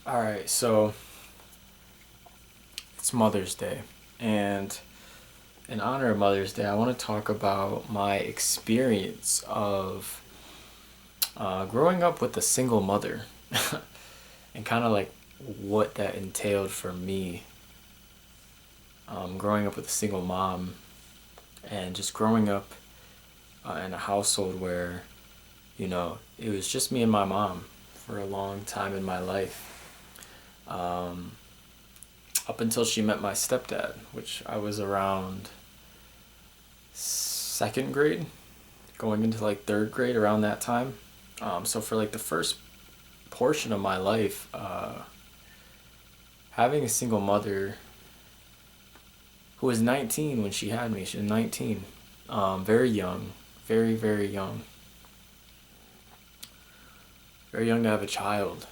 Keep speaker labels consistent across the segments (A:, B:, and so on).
A: All right, so it's Mother's Day, and in honor of Mother's Day, I want to talk about my experience of growing up with a single mother and kind of like what that entailed for me. Growing up with a single mom and just growing up in a household where, it was just me and my mom for a long time in my life. Um, Up until she met my stepdad, which I was around second grade, going into like third grade around that time. So for like the first portion of my life, having a single mother who was 19 when she had me, she was 19, very young, very young, very young to have a child,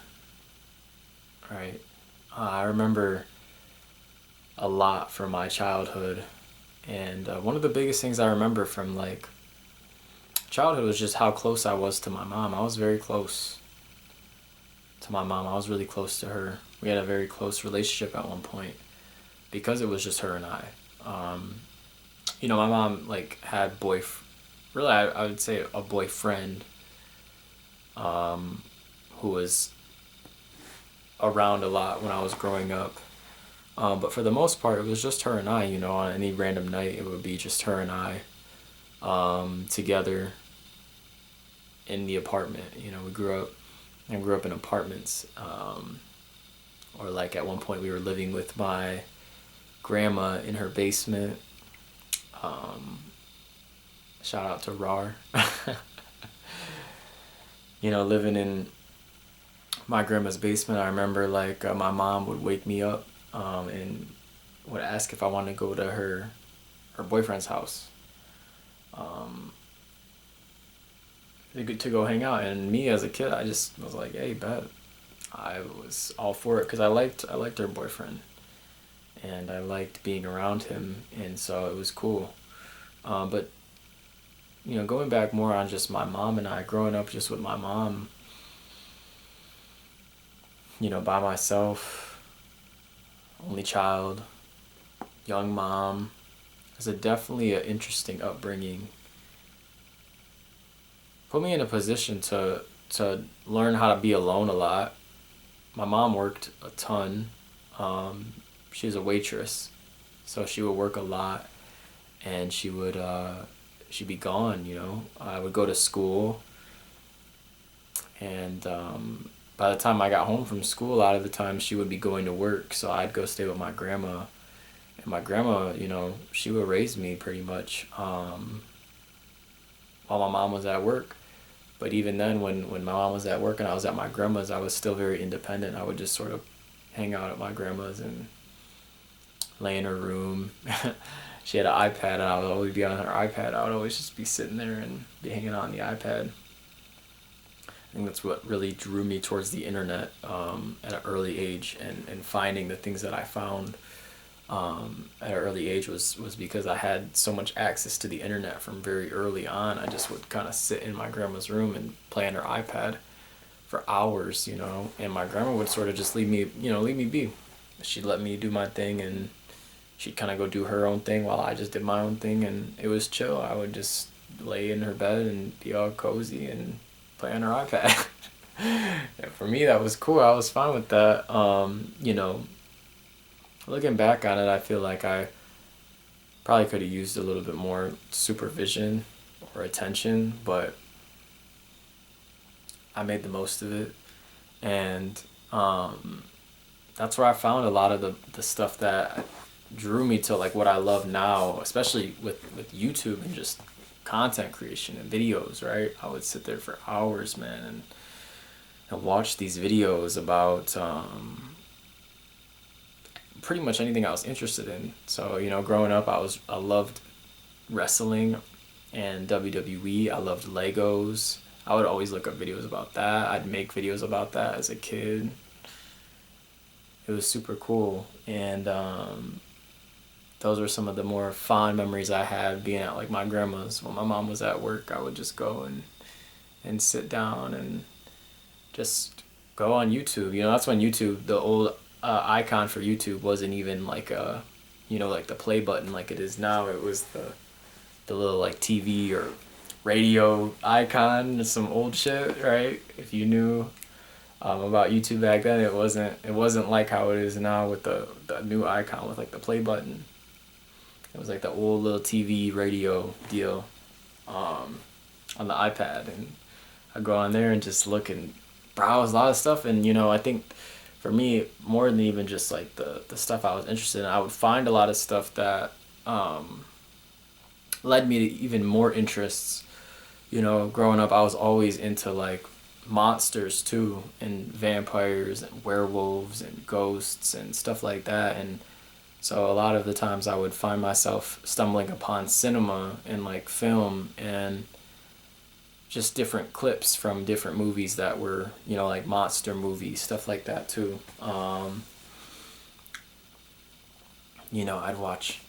A: right? I remember a lot from my childhood, and one of the biggest things I remember from like childhood was just how close I was to my mom. I was very close to my mom. I was really close to her. We had a very close relationship at one point because it was just her and I. Um, my mom like had really I would say a boyfriend um, who was around a lot when I was growing up. But for the most part, it was just her and I. On any random night, it would be just her and I together in the apartment. I grew up in apartments, or like at one point we were living with my grandma in her basement. Um, Shout out to RAR. Living in my grandma's basement, I remember like my mom would wake me up and would ask if I wanted to go to her boyfriend's house um, to go hang out. And me as a kid, I just was like, "Hey, bet." I was all for it because I liked her boyfriend, and I liked being around him, and so it was cool. But going back more on just my mom and I growing up just with my mom, by myself, only child, young mom. It's a definitely an interesting upbringing. Put me in a position to learn how to be alone a lot. My mom worked a ton. Um, she was a waitress, so she would work a lot, and she'd be gone. I would go to school, and by the time I got home from school, a lot of the time she would be going to work, so I'd go stay with my grandma. And my grandma, she would raise me pretty much while my mom was at work. But even then, when my mom was at work and I was at my grandma's, I was still very independent. I would just sort of hang out at my grandma's and lay in her room. She had an iPad, and I would always be on her iPad. I would always just be sitting there and be hanging out on the iPad. I think that's what really drew me towards the internet at an early age, and finding the things that I found at an early age was because I had so much access to the internet from very early on. I just would kind of sit in my grandma's room and play on her iPad for hours, and my grandma would sort of just leave me be. She'd let me do my thing, and she'd kind of go do her own thing while I just did my own thing, and it was chill. I would just lay in her bed and be all cozy and play on her iPad. And for me, that was cool. I was fine with that. Looking back on it, I feel like I probably could have used a little bit more supervision or attention, but I made the most of it. And that's where I found a lot of the stuff that drew me to like what I love now, especially with YouTube and just content creation and videos, right? I would sit there for hours, man, and watch these videos about pretty much anything I was interested in. So, growing up, I loved wrestling and WWE. I loved Legos. I would always look up videos about that. I'd make videos about that as a kid. It was super cool, and those were some of the more fond memories I had being at like my grandma's. When my mom was at work, I would just go and sit down and just go on YouTube. You know, that's when YouTube, the old icon for YouTube wasn't even like you know, like the play button like it is now. It was the little like TV or radio icon, some old shit, right? If you knew about YouTube back then, it wasn't like how it is now with the new icon with like the play button. It was like the old little TV radio deal on the iPad, and I go on there and just look and browse a lot of stuff. And you know, I think for me, more than even just like the stuff I was interested in, I would find a lot of stuff that led me to even more interests. You know, growing up, I was always into like monsters too, and vampires and werewolves and ghosts and stuff like that. And so a lot of the times I would find myself stumbling upon cinema and like film and just different clips from different movies that were, you know, like monster movies, stuff like that too. You know, I'd watch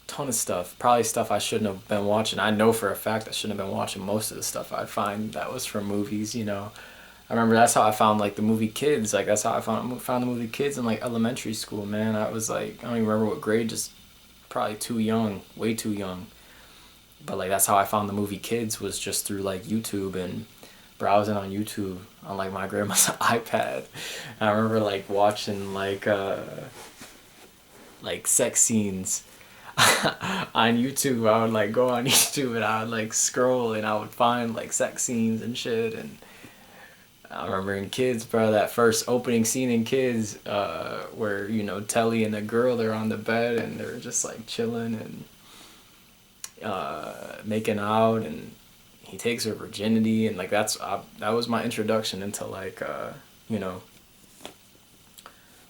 A: a ton of stuff, probably stuff I shouldn't have been watching. I know for a fact I shouldn't have been watching most of the stuff I'd find that was from movies, you know. I remember that's how I found like the movie Kids. Like that's how I found the movie Kids in like elementary school, man. I was like, I don't even remember what grade, just probably too young, way too young. But like that's how I found the movie Kids, was just through like YouTube and browsing on YouTube on like my grandma's iPad. And I remember like watching like sex scenes on YouTube. I would like go on YouTube and I would like scroll and I would find like sex scenes and shit. And I remember in Kids, bro, that first opening scene in Kids, where, you know, Telly and the girl, they're on the bed and they're just like chilling and making out, and he takes her virginity, and like that was my introduction into like you know,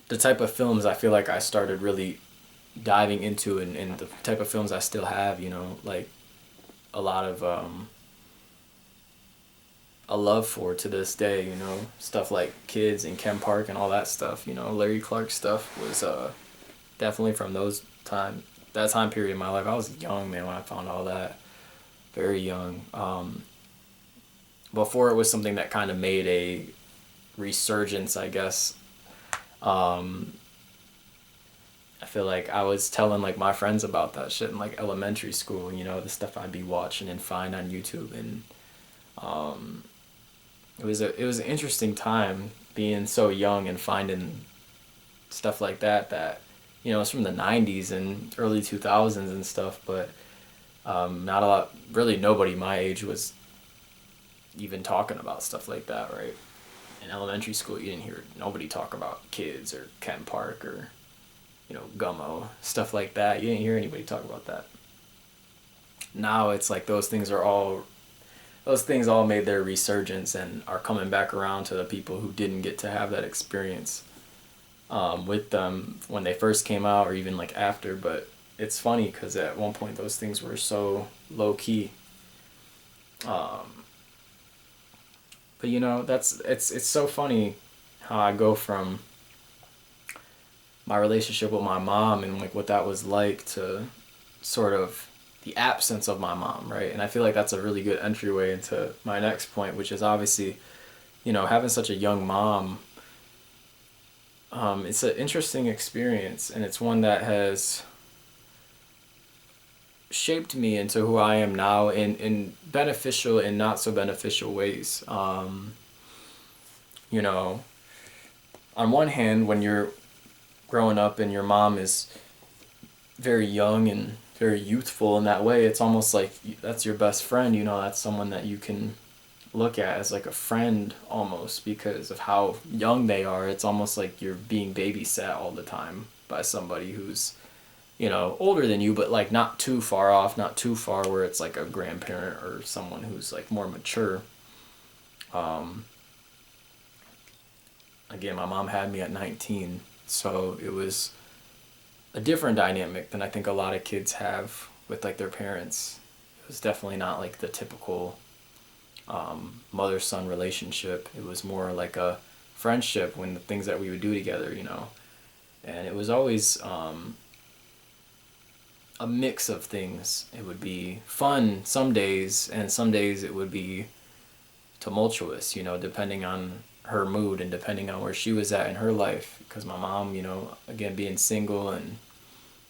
A: the type of films I feel like I started really diving into, and the type of films I still have, you know, like a lot of a love for to this day, you know, stuff like Kids and Ken Park and all that stuff, you know, Larry Clark stuff was definitely from that time period in my life. I was young, man, when I found all that, very young. Before it was something that kind of made a resurgence, I guess. I feel like I was telling like my friends about that shit in like elementary school, you know, the stuff I'd be watching and find on YouTube. And it was an interesting time being so young and finding stuff like that, you know, it's from the 90s and early 2000s and stuff, but not a lot, really nobody my age was even talking about stuff like that, right? In elementary school, you didn't hear nobody talk about Kids or Ken Park or, you know, Gummo, stuff like that. You didn't hear anybody talk about that. Now it's like those things all made their resurgence and are coming back around to the people who didn't get to have that experience with them when they first came out, or even like after. But it's funny because at one point those things were so low key. But you know, it's so funny how I go from my relationship with my mom and like what that was like to sort of the absence of my mom, right? And I feel like that's a really good entryway into my next point, which is obviously, you know, having such a young mom. It's an interesting experience, and it's one that has shaped me into who I am now in beneficial and not so beneficial ways. You know, on one hand, when you're growing up and your mom is very young and very youthful in that way, it's almost like that's your best friend, you know, that's someone that you can look at as like a friend almost because of how young they are. It's almost like you're being babysat all the time by somebody who's, you know, older than you, but like not too far off, not too far where it's like a grandparent or someone who's like more mature. Again, my mom had me at 19, so it was a different dynamic than I think a lot of kids have with like their parents. It was definitely not like the typical mother-son relationship. It was more like a friendship when the things that we would do together, you know. And it was always a mix of things. It would be fun some days, and some days it would be tumultuous, you know, depending on her mood and depending on where she was at in her life. Because my mom, again, being single and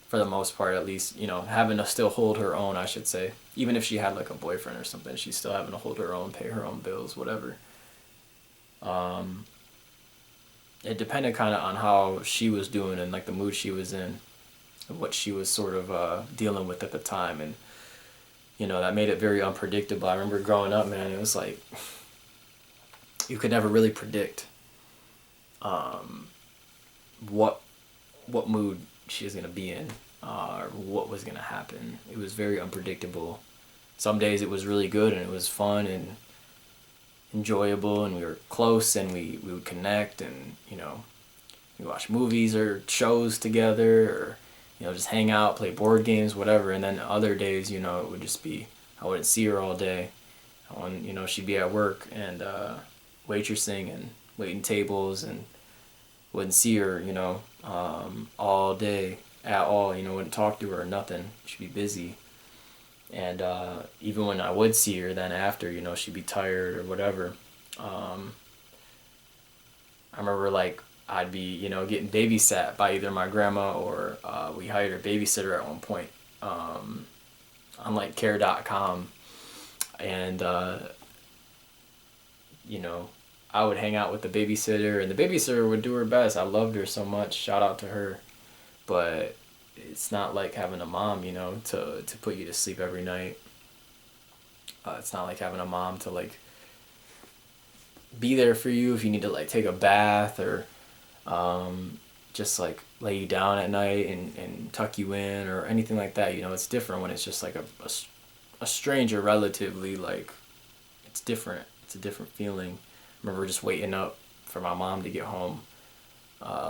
A: for the most part, at least, having to still hold her own, I should say. Even if she had like a boyfriend or something, she's still having to hold her own, pay her own bills, whatever. It depended kind of on how she was doing and like the mood she was in, and what she was sort of dealing with at the time. And, that made it very unpredictable. I remember growing up, man, it was like, you could never really predict what mood she was going to be in or what was going to happen. It was very unpredictable. Some days it was really good and it was fun and enjoyable and we were close and we would connect and, we watch movies or shows together or, just hang out, play board games, whatever. And then other days, it would just be, I wouldn't see her all day. She'd be at work and waitressing and waiting tables and wouldn't see her, all day at all, wouldn't talk to her or nothing. She'd be busy. And even when I would see her then after, she'd be tired or whatever. I remember like I'd be, getting babysat by either my grandma or we hired a babysitter at one point on like care.com. And, I would hang out with the babysitter and the babysitter would do her best. I loved her so much. Shout out to her. But it's not like having a mom, to put you to sleep every night. It's not like having a mom to like be there for you if you need to like take a bath or just like lay you down at night and tuck you in or anything like that. It's different when it's just like a stranger relatively. Like it's different. It's a different feeling. I remember just waiting up for my mom to get home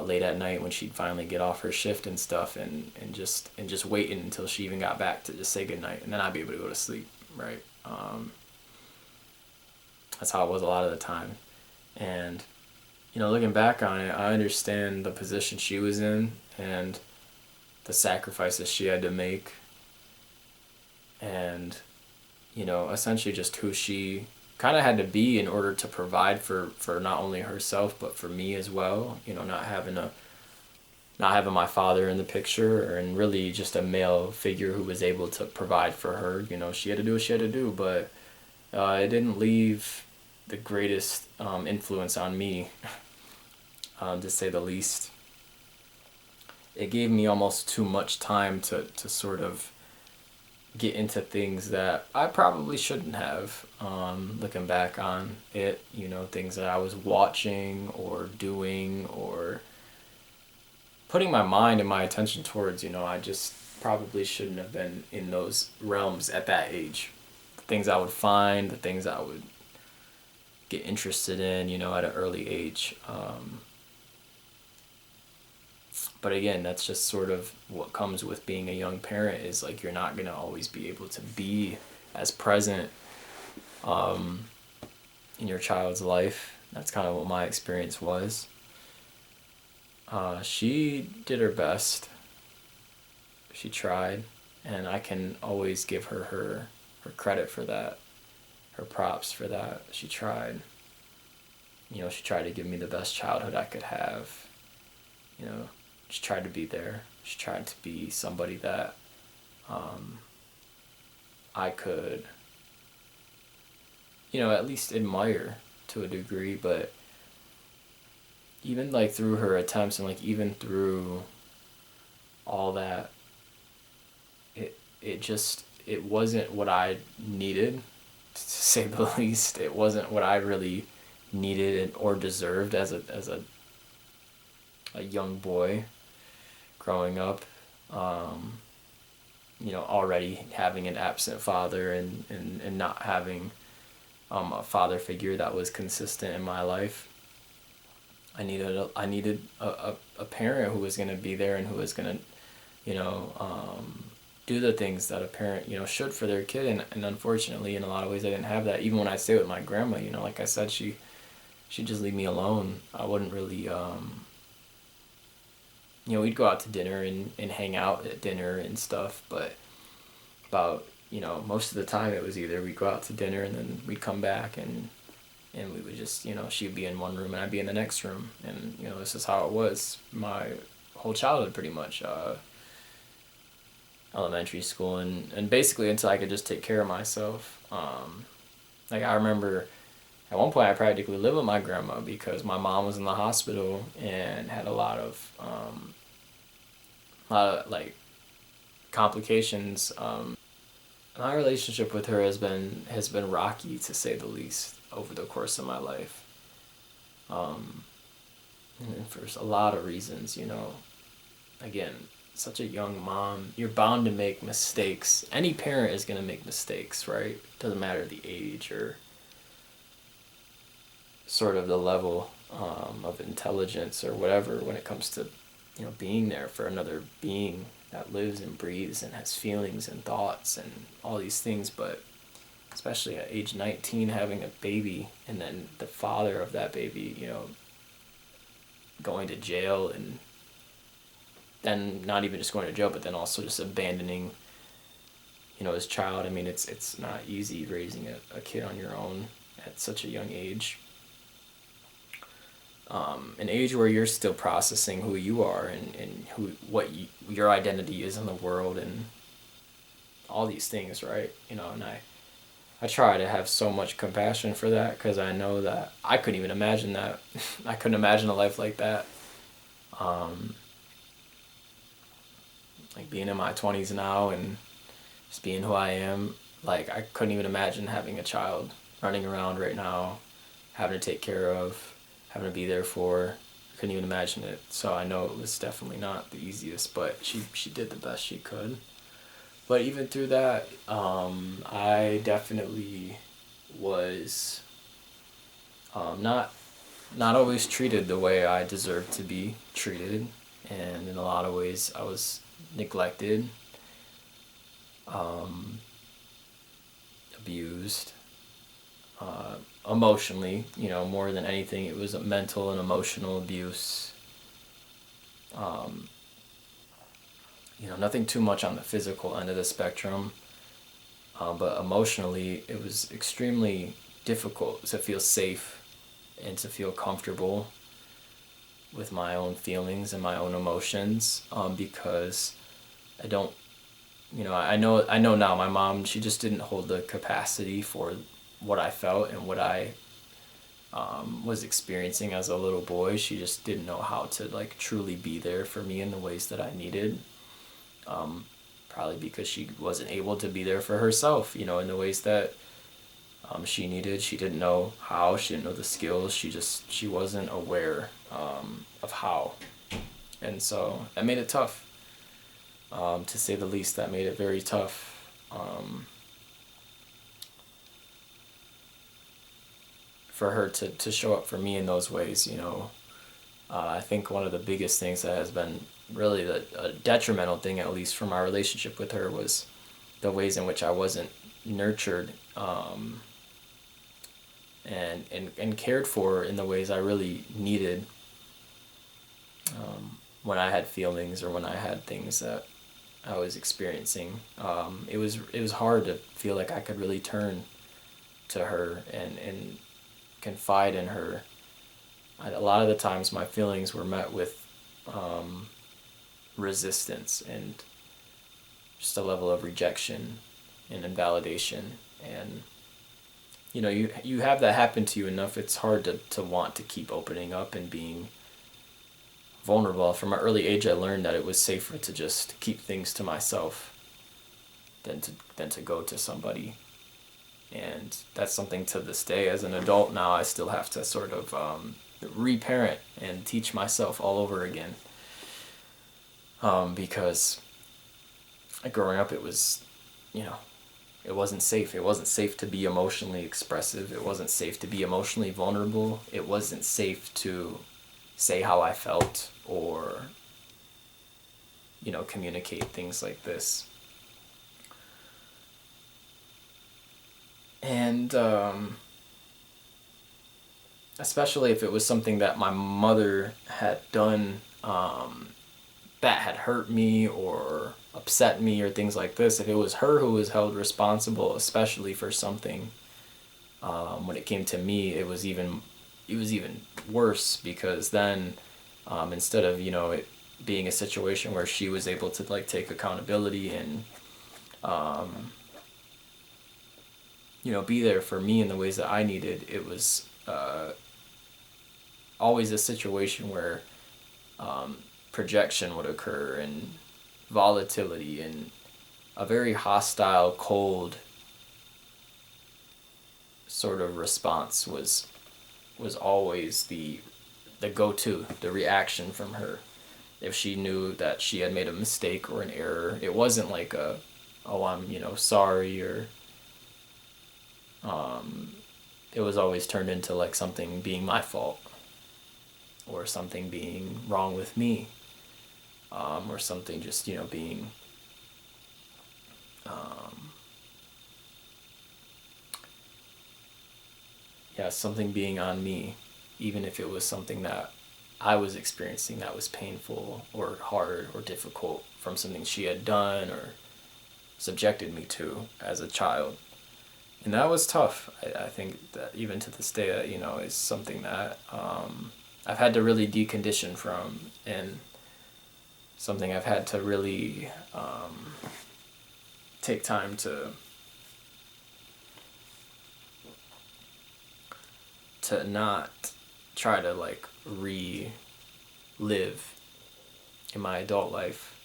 A: late at night when she'd finally get off her shift and stuff and just waiting until she even got back to just say goodnight and then I'd be able to go to sleep, right? That's how it was a lot of the time. And, looking back on it, I understand the position she was in and the sacrifices she had to make and, essentially just who she kind of had to be in order to provide for not only herself but for me as well. Not having my father in the picture and really just a male figure who was able to provide for her. She had to do what she had to do, but it didn't leave the greatest influence on me, to say the least. It gave me almost too much time to sort of get into things that I probably shouldn't have, looking back on it, things that I was watching or doing or putting my mind and my attention towards, I just probably shouldn't have been in those realms at that age. The things I would find, the things I would get interested in, at an early age. But again, that's just sort of what comes with being a young parent is like you're not going to always be able to be as present in your child's life. That's kind of what my experience was. She did her best. She tried, and I can always give her credit for that, her props for that. She tried. She tried to give me the best childhood I could have. She tried to be there. She tried to be somebody that I could, at least admire to a degree. But even like through her attempts and like even through all that, it wasn't what I needed, to say the least. It wasn't what I really needed or deserved as a young boy growing up, already having an absent father and not having a father figure that was consistent in my life. I needed a parent who was going to be there and who was going to, do the things that a parent, should for their kid. And unfortunately, in a lot of ways, I didn't have that. Even when I stayed with my grandma, like I said, she'd just leave me alone. I wouldn't really, we'd go out to dinner and hang out at dinner and stuff, but most of the time it was either we'd go out to dinner and then we'd come back and we would just, she'd be in one room and I'd be in the next room. And, this is how it was my whole childhood pretty much. Elementary school and basically until I could just take care of myself. Like I remember at one point I practically lived with my grandma because my mom was in the hospital and had a lot of like complications. My relationship with her has been rocky to say the least over the course of my life. And for a lot of reasons, again, such a young mom, you're bound to make mistakes. Any parent is going to make mistakes, right? Doesn't matter the age or sort of the level of intelligence or whatever when it comes to, being there for another being that lives and breathes and has feelings and thoughts and all these things. But especially at age 19, having a baby and then the father of that baby, going to jail and then not even just going to jail, but then also just abandoning, his child. I mean, it's not easy raising a kid on your own at such a young age. An age where you're still processing who you are and your identity is in the world and all these things, right? And I try to have so much compassion for that because I know that I couldn't even imagine that. I couldn't imagine a life like that. Like being in my 20s now and just being who I am, like I couldn't even imagine having a child running around right now, having to take care of, having to be there for. Couldn't even imagine it. So I know it was definitely not the easiest, but she did the best she could. But even through that, I definitely was not always treated the way I deserved to be treated, and in a lot of ways I was neglected, abused, emotionally, more than anything. It was a mental and emotional abuse. Nothing too much on the physical end of the spectrum, but emotionally it was extremely difficult to feel safe and to feel comfortable with my own feelings and my own emotions, because I don't, I know now my mom, she just didn't hold the capacity for what I felt and what I was experiencing as a little boy. She just didn't know how to like truly be there for me in the ways that I needed. Probably because she wasn't able to be there for herself, in the ways that she needed. She didn't know how, she didn't know the skills, she wasn't aware of how. And so that made it tough, to say the least. That made it very tough. For her to show up for me in those ways, I think one of the biggest things that has been really a detrimental thing, at least for my relationship with her, was the ways in which I wasn't nurtured and cared for in the ways I really needed, when I had feelings or when I had things that I was experiencing. It was hard to feel like I could really turn to her and confide in her. A lot of the times my feelings were met with resistance and just a level of rejection and invalidation. And you have that happen to you enough, it's hard to want to keep opening up and being vulnerable. From an early age I learned that it was safer to just keep things to myself than to go to somebody. And that's something to this day as an adult now I still have to sort of reparent and teach myself all over again. Because growing up it was, it wasn't safe. It wasn't safe to be emotionally expressive. It wasn't safe to be emotionally vulnerable. It wasn't safe to say how I felt or, communicate things like this. And especially if it was something that my mother had done that had hurt me or upset me or things like this. If it was her who was held responsible, especially for something, when it came to me, it was even it was even worse because then instead of it being a situation where she was able to like take accountability and be there for me in the ways that I needed, it was always a situation where projection would occur and volatility and a very hostile, cold sort of response was always the go-to, the reaction from her. If she knew that she had made a mistake or an error, it wasn't like oh, I'm, sorry, or it was always turned into like something being my fault or something being wrong with me, or something just, being something being on me, even if it was something that I was experiencing that was painful or hard or difficult from something she had done or subjected me to as a child. And that was tough. I think that even to this day, is something that I've had to really decondition from, and something I've had to really take time to not try to like relive in my adult life.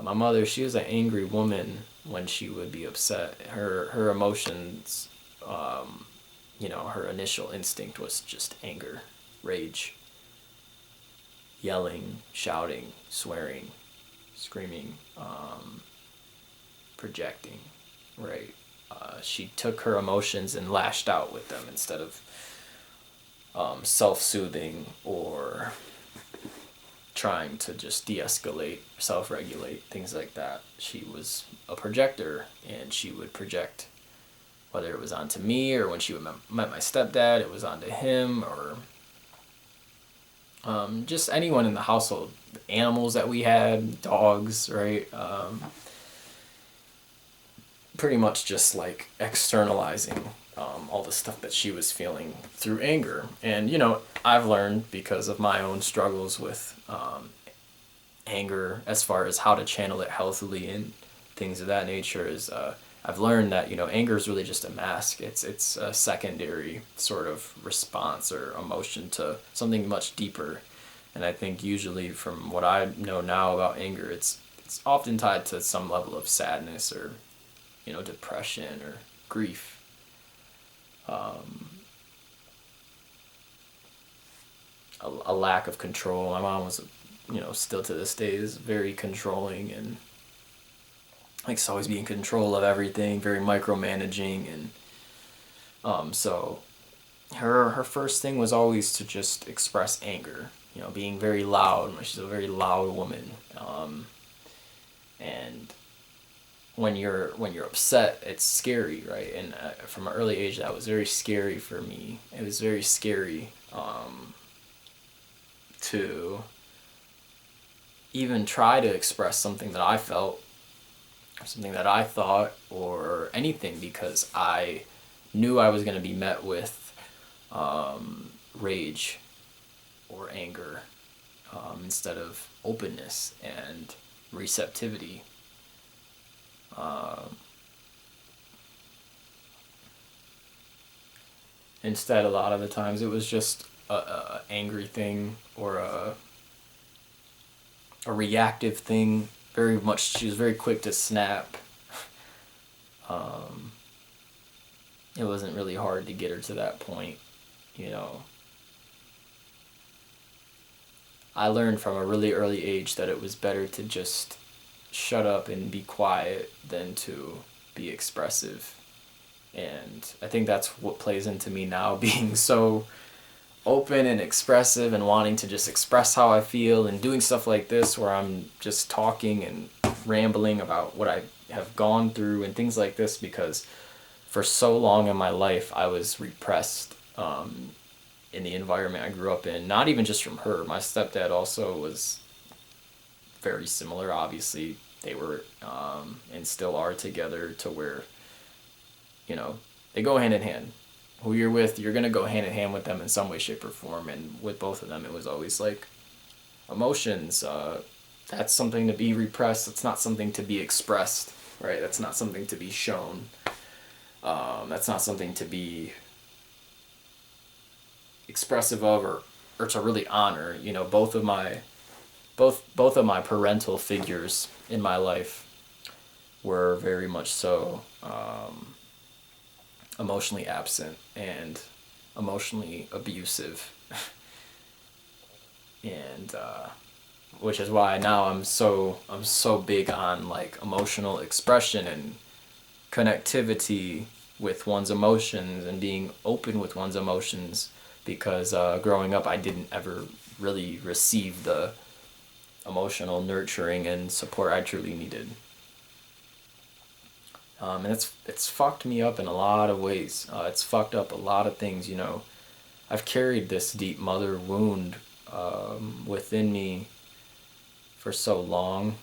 A: My mother, she was an angry woman when she would be upset. Her emotions, her initial instinct was just anger, rage, yelling, shouting, swearing, screaming, projecting, right? She took her emotions and lashed out with them instead of self-soothing or trying to just de-escalate, self-regulate, things like that. She was a projector, and she would project, whether it was onto me or when she met my stepdad, it was onto him, or just anyone in the household, animals that we had, dogs, right? Pretty much just like externalizing all the stuff that she was feeling through anger. And, I've learned because of my own struggles with anger as far as how to channel it healthily and things of that nature is I've learned that, anger is really just a mask. It's a secondary sort of response or emotion to something much deeper. And I think usually from what I know now about anger, it's often tied to some level of sadness or depression or grief. A lack of control. My mom was, still to this day is very controlling and likes to always be in control of everything, very micromanaging, and so her first thing was always to just express anger. Being very loud. She's a very loud woman, and when you're upset, it's scary, right? And from an early age, that was very scary for me. It was very scary to even try to express something that I felt, or something that I thought, or anything, because I knew I was going to be met with rage or anger instead of openness and receptivity. Instead, a lot of the times it was just a angry thing or a reactive thing. Very much, she was very quick to snap. It wasn't really hard to get her to that point, I learned from a really early age that it was better to just shut up and be quiet than to be expressive. And I think that's what plays into me now, being so open and expressive and wanting to just express how I feel and doing stuff like this where I'm just talking and rambling about what I have gone through and things like this, because for so long in my life I was repressed in the environment I grew up in. Not even just from her. My stepdad also was very similar. Obviously, they were and still are together to where, they go hand in hand. who you're with, you're gonna go hand in hand with them in some way, shape, or form. And with both of them, it was always like emotions. That's something to be repressed. It's not something to be expressed, right? That's not something to be shown. That's not something to be expressive of, or to really honor. You know, both of my parental figures in my life were very much so emotionally absent and emotionally abusive. And which is why now I'm so big on like emotional expression and connectivity with one's emotions and being open with one's emotions, because growing up I didn't ever really receive the emotional nurturing and support I truly needed. And it's fucked me up in a lot of ways. It's fucked up a lot of things. You know, I've carried this deep mother wound within me for so long.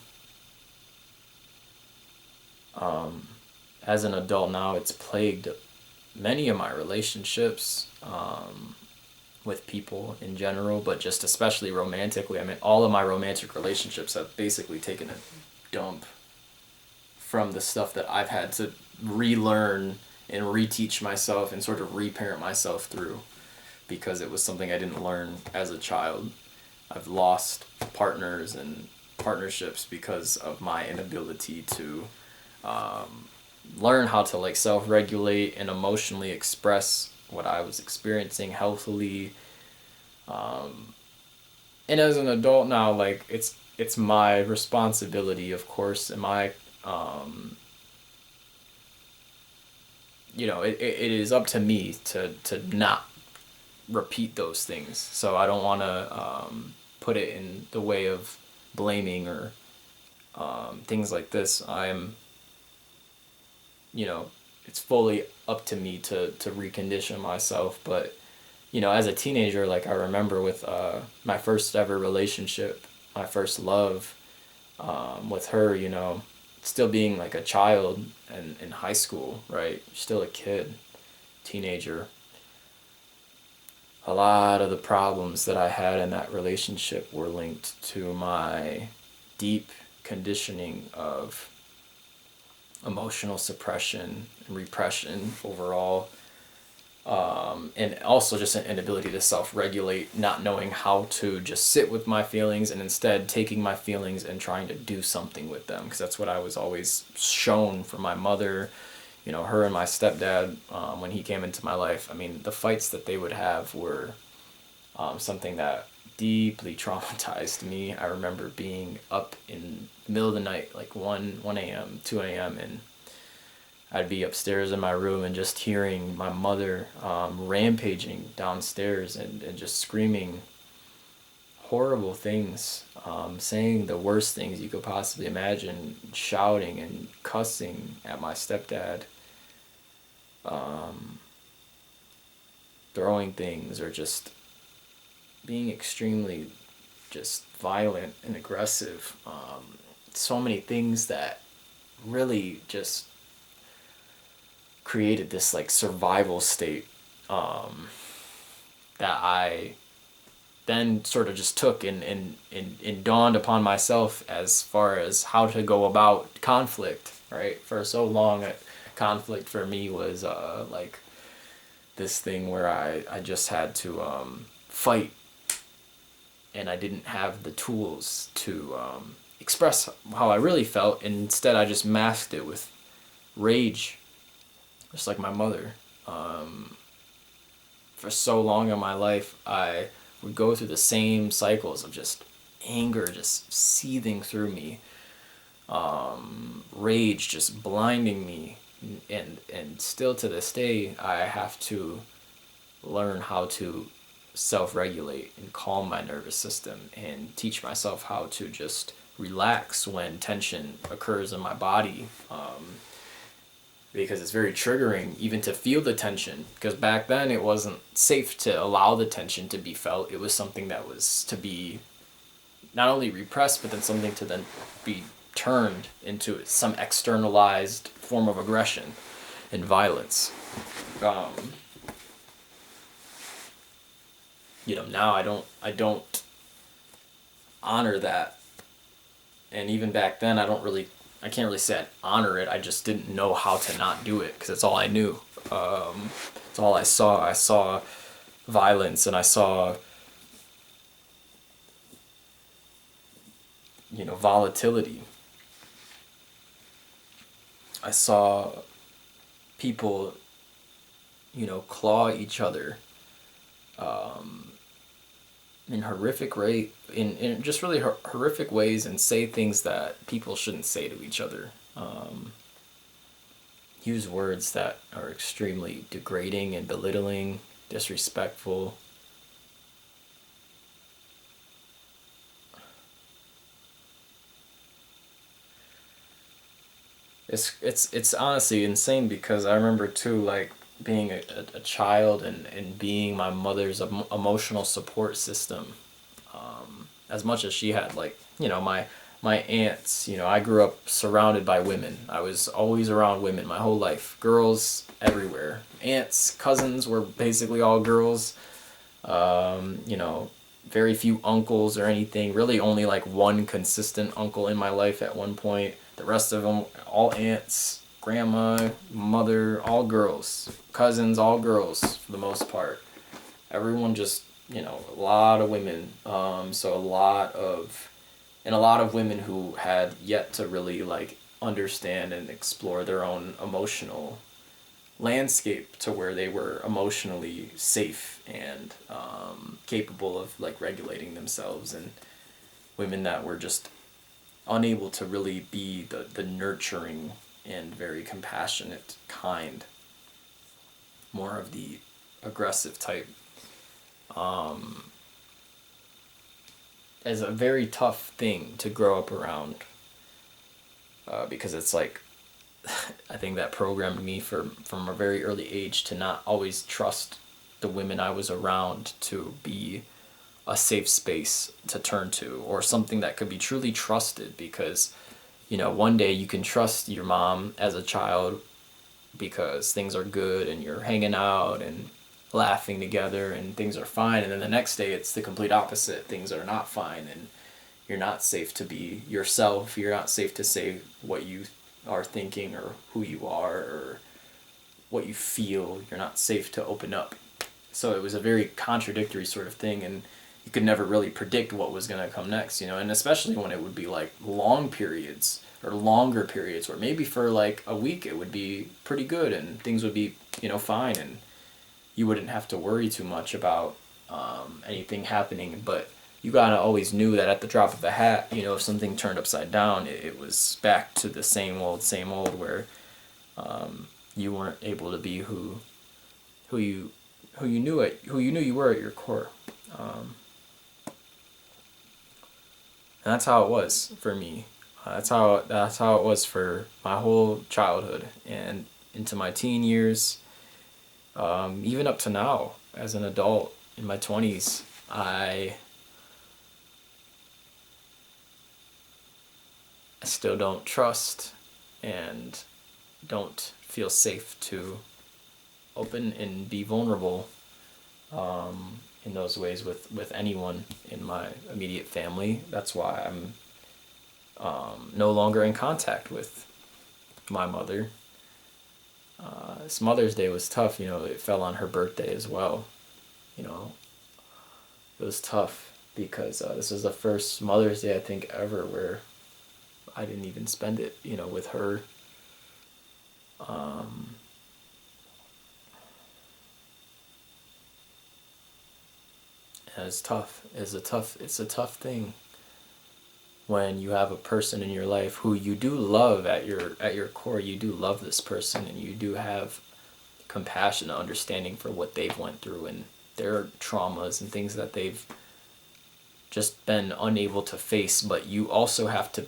A: As an adult now, it's plagued many of my relationships with people in general, but just especially romantically. I mean, all of my romantic relationships have basically taken a dump from the stuff that I've had to relearn and reteach myself and sort of reparent myself through, because it was something I didn't learn as a child. I've lost partners and partnerships because of my inability to learn how to like self-regulate and emotionally express what I was experiencing healthily. And as an adult now, like it's my responsibility, of course, and my you know, it is up to me to not repeat those things. So I don't want to put it in the way of blaming or things like this. I'm, you know, it's fully up to me to recondition myself. But, you know, as a teenager, like I remember with my first ever relationship, my first love with her, you know, still being like a child and in high school, right? Still a kid, teenager. A lot of the problems that I had in that relationship were linked to my deep conditioning of emotional suppression and repression overall, and also just an inability to self-regulate, not knowing how to just sit with my feelings and instead taking my feelings and trying to do something with them, because that's what I was always shown from my mother, you know, her and my stepdad. When he came into my life, I mean, the fights that they would have were something that deeply traumatized me. I remember being up in the middle of the night, like 1 a.m., 2 a.m., and I'd be upstairs in my room and just hearing my mother rampaging downstairs and just screaming horrible things, saying the worst things you could possibly imagine, shouting and cussing at my stepdad, throwing things, or just being extremely just violent and aggressive. So many things that really just created this like survival state that I then sort of just took and dawned upon myself as far as how to go about conflict, right? For so long, conflict for me was like this thing where I just had to fight, and I didn't have the tools to express how I really felt, and instead I just masked it with rage, just like my mother. For so long in my life, I would go through the same cycles of just anger just seething through me, rage just blinding me, and still to this day I have to learn how to self-regulate and calm my nervous system and teach myself how to just relax when tension occurs in my body, because it's very triggering even to feel the tension, because back then it wasn't safe to allow the tension to be felt. It was something that was to be not only repressed, but then something to then be turned into some externalized form of aggression and violence. Now I don't honor that. And even back then, I can't really say I honor it. I just didn't know how to not do it because that's all I knew. It's all I saw. I saw violence, and I saw, volatility. I saw people, claw each other in in just really horrific ways, and say things that people shouldn't say to each other. Use words that are extremely degrading and belittling, disrespectful. It's honestly insane because I remember too, like, being a child, and being my mother's emotional support system. As much as she had, like, my aunts, I grew up surrounded by women. I was always around women my whole life. Girls everywhere. Aunts, cousins were basically all girls. You know, very few uncles or anything. Really only like one consistent uncle in my life at one point. The rest of them, all aunts, grandma, mother, all girls. Cousins, all girls for the most part. Everyone just, a lot of women. So a lot of women who had yet to really like understand and explore their own emotional landscape to where they were emotionally safe and capable of like regulating themselves, and women that were just unable to really be the nurturing and very compassionate kind, more of the aggressive type, is a very tough thing to grow up around, because it's like I think that programmed me from a very early age to not always trust the women I was around to be a safe space to turn to, or something that could be truly trusted, because one day you can trust your mom as a child because things are good and you're hanging out and laughing together and things are fine, and then the next day it's the complete opposite. Things are not fine, and you're not safe to be yourself. You're not safe to say what you are thinking or who you are or what you feel. You're not safe to open up. So it was a very contradictory sort of thing, and you could never really predict what was going to come next, and especially when it would be like long periods or longer periods where maybe for like a week it would be pretty good and things would be, fine, and you wouldn't have to worry too much about anything happening. But you gotta always knew that at the drop of a hat, if something turned upside down, it was back to the same old, where you weren't able to be who you who you knew you were at your core. And that's how it was for me. That's how it was for my whole childhood and into my teen years, even up to now as an adult in my 20s. I still don't trust and don't feel safe to open and be vulnerable in those ways with anyone in my immediate family. That's why I'm no longer in contact with my mother. This Mother's Day was tough. It fell on her birthday as well. You know, it was tough because this was the first Mother's Day I think ever where I didn't even spend it, with her. And it's tough. It's a tough thing when you have a person in your life who you do love at your core. You do love this person, and you do have compassion and understanding for what they've went through and their traumas and things that they've just been unable to face. But you also have to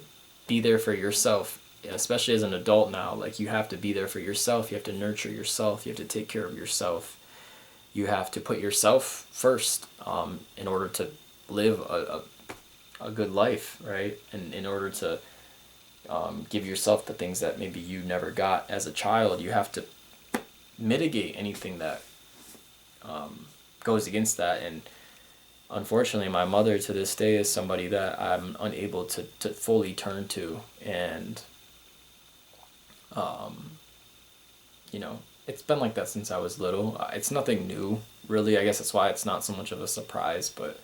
A: be there for yourself, especially as an adult now. Like, you have to be there for yourself. You have to nurture yourself. You have to take care of yourself. You have to put yourself first, in order to live a good life, right? And in order to give yourself the things that maybe you never got as a child, you have to mitigate anything that goes against that. And unfortunately, my mother to this day is somebody that I'm unable to fully turn to. And, um, you know, it's been like that since I was little. It's nothing new, really. I guess that's why it's not so much of a surprise, but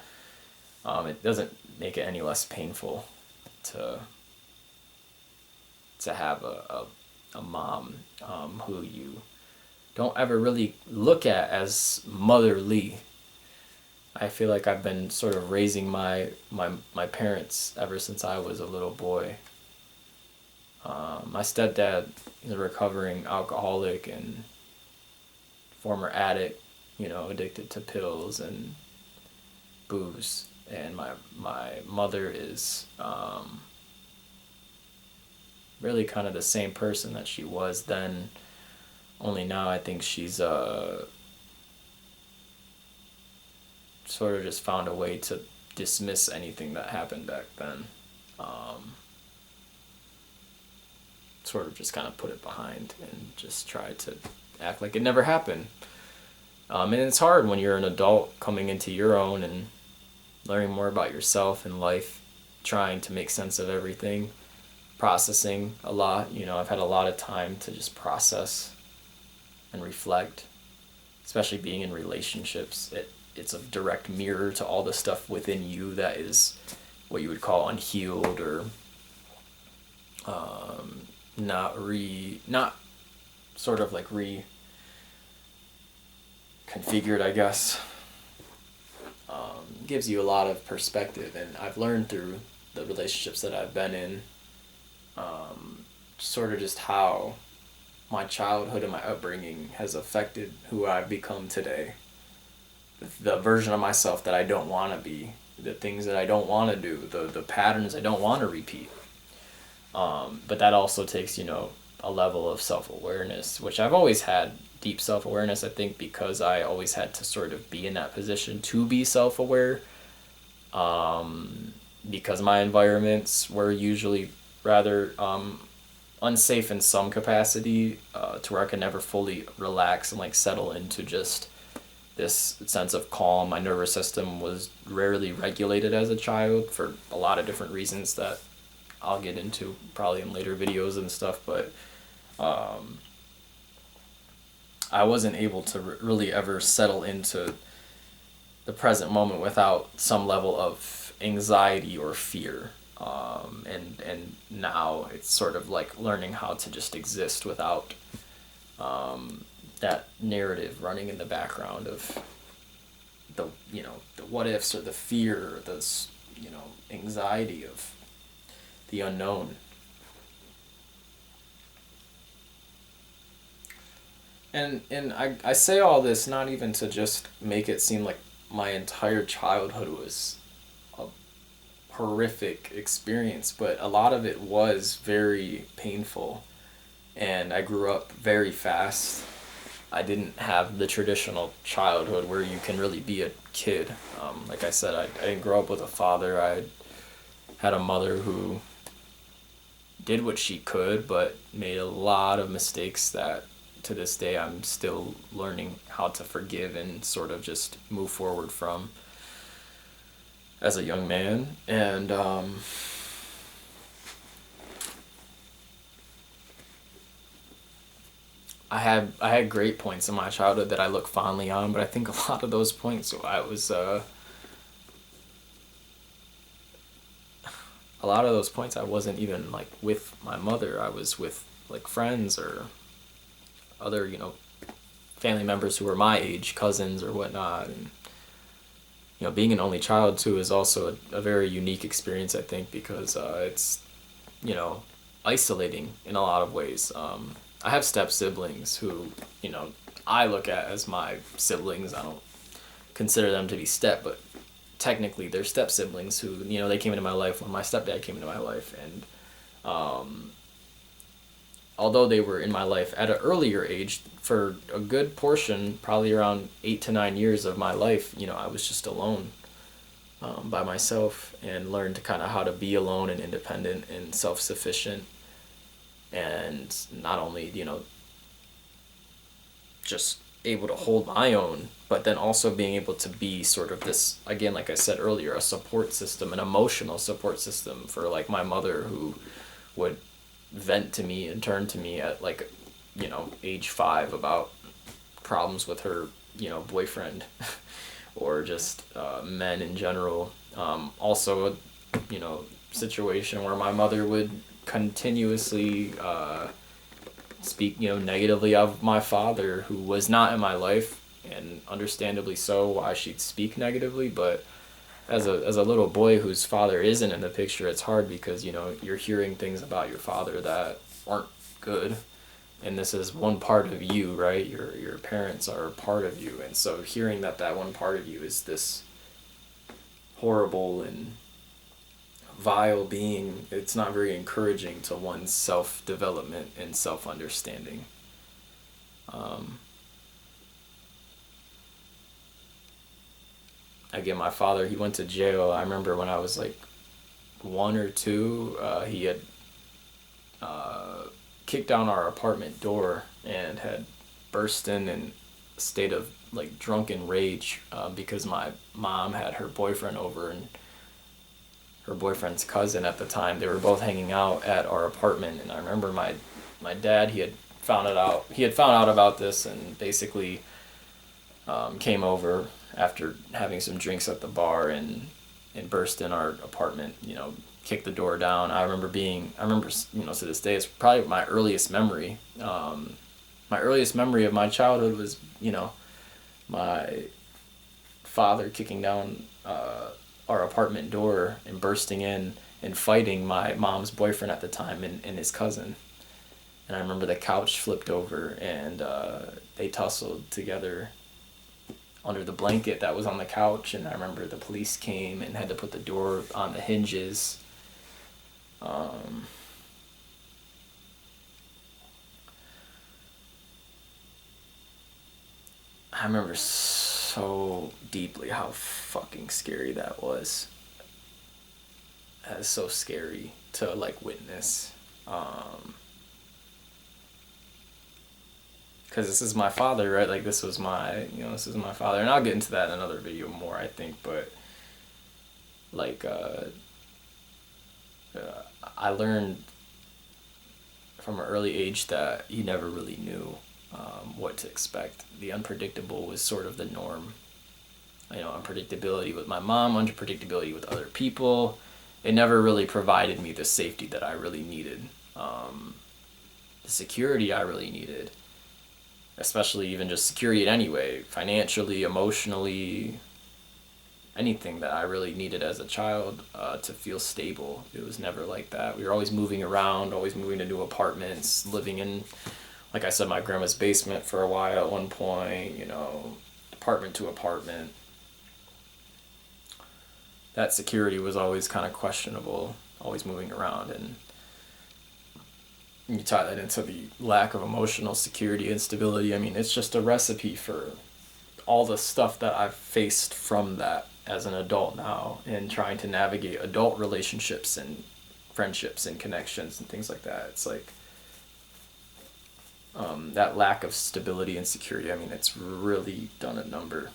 A: it doesn't make it any less painful to have a mom who you don't ever really look at as motherly. I feel like I've been sort of raising my parents ever since I was a little boy. My stepdad is a recovering alcoholic and former addict, addicted to pills and booze. And my mother is really kind of the same person that she was then, only now I think she's sort of just found a way to dismiss anything that happened back then. Sort of just kind of put it behind and just try to act like it never happened. And it's hard when you're an adult coming into your own and learning more about yourself and life, trying to make sense of everything, processing a lot. I've had a lot of time to just process and reflect, especially being in relationships. It's a direct mirror to all the stuff within you that is what you would call unhealed or not sort of like reconfigured, I guess. Gives you a lot of perspective, and I've learned through the relationships that I've been in, sort of just how my childhood and my upbringing has affected who I've become today. The version of myself that I don't want to be, the things that I don't want to do, the patterns I don't want to repeat. But that also takes, a level of self-awareness, which I've always had deep self-awareness, I think, because I always had to sort of be in that position to be self-aware, because my environments were usually rather unsafe in some capacity, to where I could never fully relax and like settle into just this sense of calm. My nervous system was rarely regulated as a child for a lot of different reasons that I'll get into probably in later videos and stuff, but I wasn't able to really ever settle into the present moment without some level of anxiety or fear. And now it's sort of like learning how to just exist without that narrative running in the background of the what ifs or the fear or the anxiety of the unknown. And I say all this not even to just make it seem like my entire childhood was a horrific experience, but a lot of it was very painful, and I grew up very fast. I didn't have the traditional childhood where you can really be a kid. Like I said, I didn't grow up with a father. I had a mother who did what she could, but made a lot of mistakes that to this day I'm still learning how to forgive and sort of just move forward from as a young man. And I had great points in my childhood that I look fondly on, but I think a lot of those points I wasn't even like with my mother. I was with like friends or other, family members who were my age, cousins or whatnot. And, being an only child too is also a very unique experience, I think, because it's, isolating in a lot of ways. I have step siblings who, I look at as my siblings. I don't consider them to be step, but technically they're step siblings who, they came into my life when my stepdad came into my life. And although they were in my life at an earlier age, for a good portion, probably around 8 to 9 years of my life, I was just alone by myself, and learned to kind of how to be alone and independent and self-sufficient, and not only, just able to hold my own, but then also being able to be sort of this, again, like I said earlier, a support system, an emotional support system for like my mother, who would vent to me and turn to me at like, age 5 about problems with her, boyfriend or just men in general. Also, situation where my mother would continuously speak, negatively of my father, who was not in my life, and understandably so why she'd speak negatively. But as a little boy whose father isn't in the picture, it's hard because you're hearing things about your father that aren't good, and this is one part of you, right? Your parents are a part of you, and so hearing that one part of you is this horrible and vile being, it's not very encouraging to one's self development and self understanding. Um, Again, my father, he went to jail. I remember when I was like 1 or 2, he had kicked down our apartment door and had burst in a state of like drunken rage, because my mom had her boyfriend over, and her boyfriend's cousin at the time. They were both hanging out at our apartment, and I remember my dad, he had found it out. He had found out about this, and basically came over after having some drinks at the bar, and burst in our apartment. Kicked the door down. I remember, to this day, it's probably my earliest memory. My earliest memory of my childhood was, my father kicking down our apartment door and bursting in and fighting my mom's boyfriend at the time, and his cousin. And I remember the couch flipped over, and they tussled together under the blanket that was on the couch. And I remember the police came and had to put the door on the hinges. I remember so deeply how fucking scary that was. That is so scary to like witness. Because this is my father, right? Like, this is my father. And I'll get into that in another video more, I think. But like, I learned from an early age that he never really knew what to expect. The unpredictable was sort of the norm. Unpredictability with my mom, unpredictability with other people. It never really provided me the safety that I really needed, the security I really needed, especially even just security in any way, financially, emotionally, anything that I really needed as a child to feel stable. It was never like that. We were always moving around, always moving to new apartments, living in, like I said, my grandma's basement for a while at one point, apartment to apartment. That security was always kind of questionable, always moving around. And you tie that into the lack of emotional security and stability. I mean, it's just a recipe for all the stuff that I've faced from that as an adult now, and trying to navigate adult relationships and friendships and connections and things like that. It's like that lack of stability and security, I mean, it's really done a number.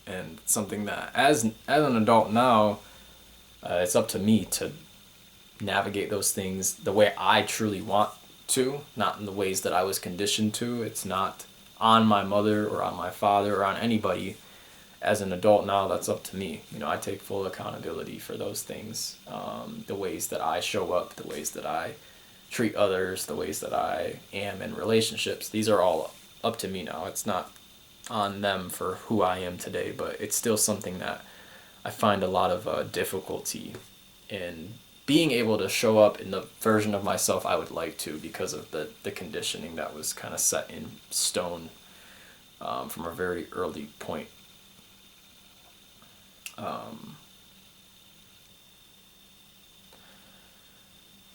A: And something that, as an adult now, it's up to me to navigate those things the way I truly want to, not in the ways that I was conditioned to. It's not on my mother or on my father or on anybody. As an adult now, that's up to me. I take full accountability for those things. The ways that I show up, the ways that I treat others, the ways that I am in relationships. These are all up to me now. It's not on them for who I am today, but it's still something that I find a lot of difficulty in being able to show up in the version of myself I would like to, because of the conditioning that was kind of set in stone from a very early point.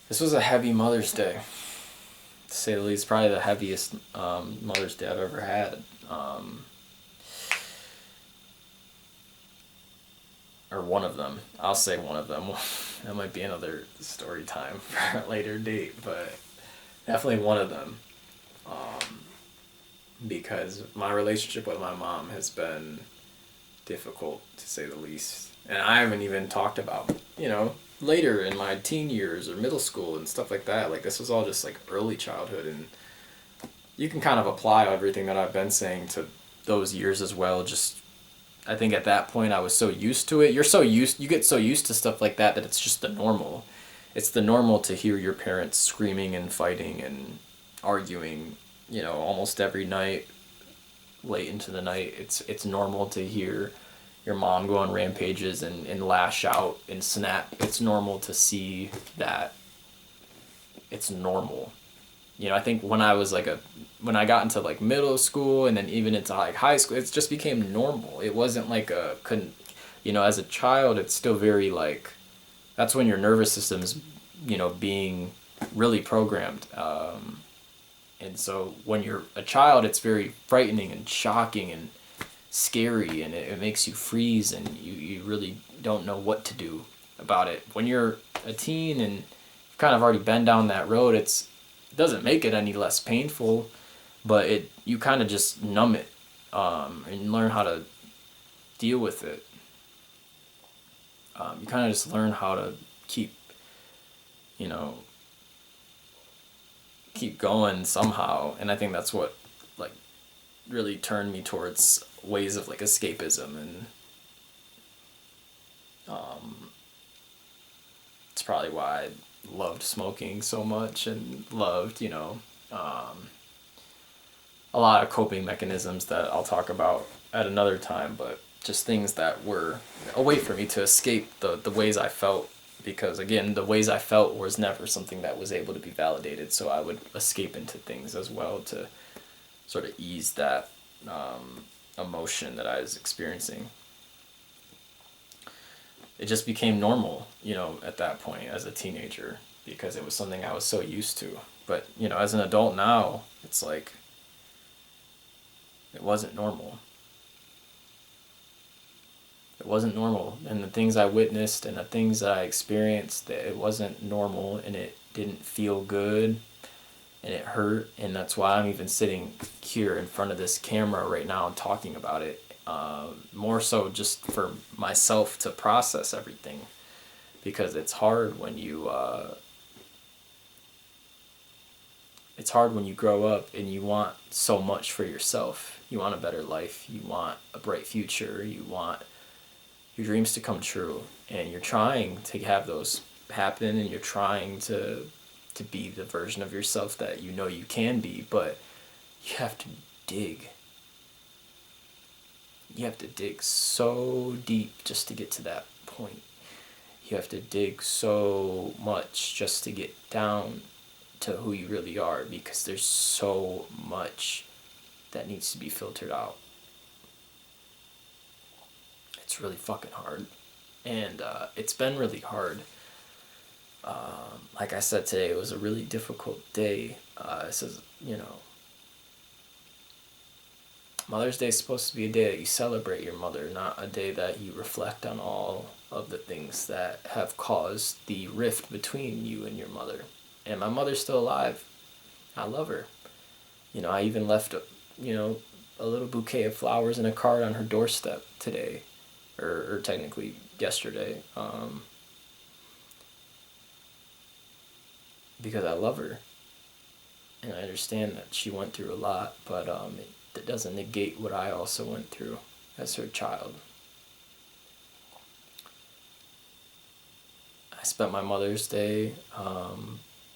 A: This was a heavy Mother's Day, to say the least. Probably the heaviest Mother's Day I've ever had. Or one of them. I'll say one of them. That might be another story time for a later date, but definitely one of them. because my relationship with my mom has been difficult, to say the least. And I haven't even talked about, later in my teen years or middle school and stuff like that. Like, this was all just like early childhood, and you can kind of apply everything that I've been saying to those years as well. Just, I think at that point I was so used to it. You get so used to stuff like that it's just the normal. It's the normal to hear your parents screaming and fighting and arguing, almost every night, late into the night. It's normal to hear your mom go on rampages and lash out and snap. It's normal to see that. It's normal. I think when I got into like middle school and then even into like high school, it just became normal. It wasn't like as a child, it's still very like, that's when your nervous system's, being really programmed. And so when you're a child, it's very frightening and shocking and scary, and it makes you freeze, and you really don't know what to do about it. When you're a teen and you've kind of already been down that road, it doesn't make it any less painful, but you kind of just numb it, and learn how to deal with it. You kind of just learn how to keep going somehow, and I think that's what like really turned me towards ways of like escapism, and it's probably why I loved smoking so much and loved a lot of coping mechanisms that I'll talk about at another time, but just things that were a way for me to escape the ways I felt, because again, the ways I felt was never something that was able to be validated, so I would escape into things as well to sort of ease that emotion that I was experiencing. It just became normal, at that point as a teenager, because it was something I was so used to. But, as an adult now, it's like, it wasn't normal. It wasn't normal. And the things I witnessed and the things that I experienced, it wasn't normal, and it didn't feel good, and it hurt. And that's why I'm even sitting here in front of this camera right now and talking about it. More so just for myself to process everything, because it's hard when you grow up and you want so much for yourself. You want a better life, you want a bright future, you want your dreams to come true, and you're trying to have those happen, and you're trying to be the version of yourself that you can be, but you have to dig. You have to dig so deep just to get to that point. You have to dig so much just to get down to who you really are, because there's so much that needs to be filtered out. It's really fucking hard. And it's been really hard. Like I said today, it was a really difficult day. This is, Mother's Day is supposed to be a day that you celebrate your mother, not a day that you reflect on all of the things that have caused the rift between you and your mother. And my mother's still alive. I love her. I even left, a little bouquet of flowers and a card on her doorstep today, or technically yesterday, because I love her. And I understand that she went through a lot, but that doesn't negate what I also went through as her child. I spent my Mother's Day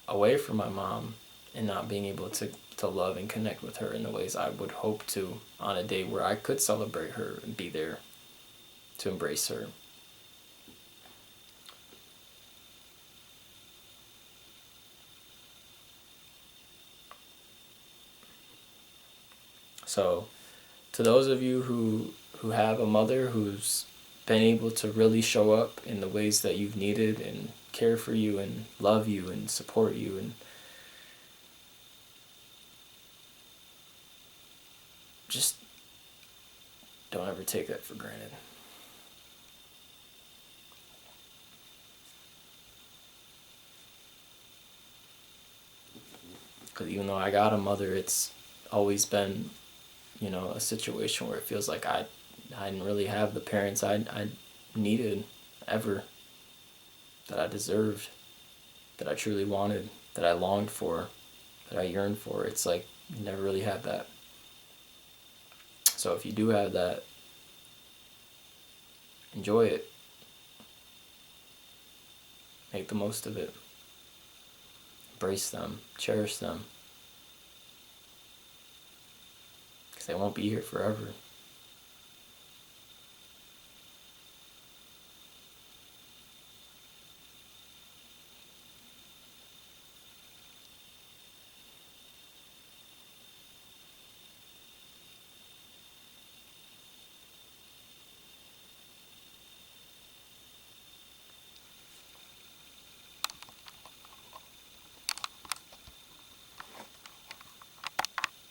A: away from my mom and not being able to love and connect with her in the ways I would hope to on a day where I could celebrate her and be there to embrace her. So, to those of you who have a mother who's been able to really show up in the ways that you've needed and care for you and love you and support you, and just don't ever take that for granted. Because even though I got a mother, it's always been a situation where it feels like I didn't really have the parents I needed ever, that I deserved, that I truly wanted, that I longed for, that I yearned for. It's like you never really had that. So if you do have that, enjoy it. Make the most of it. Embrace them. Cherish them. Because they won't be here forever.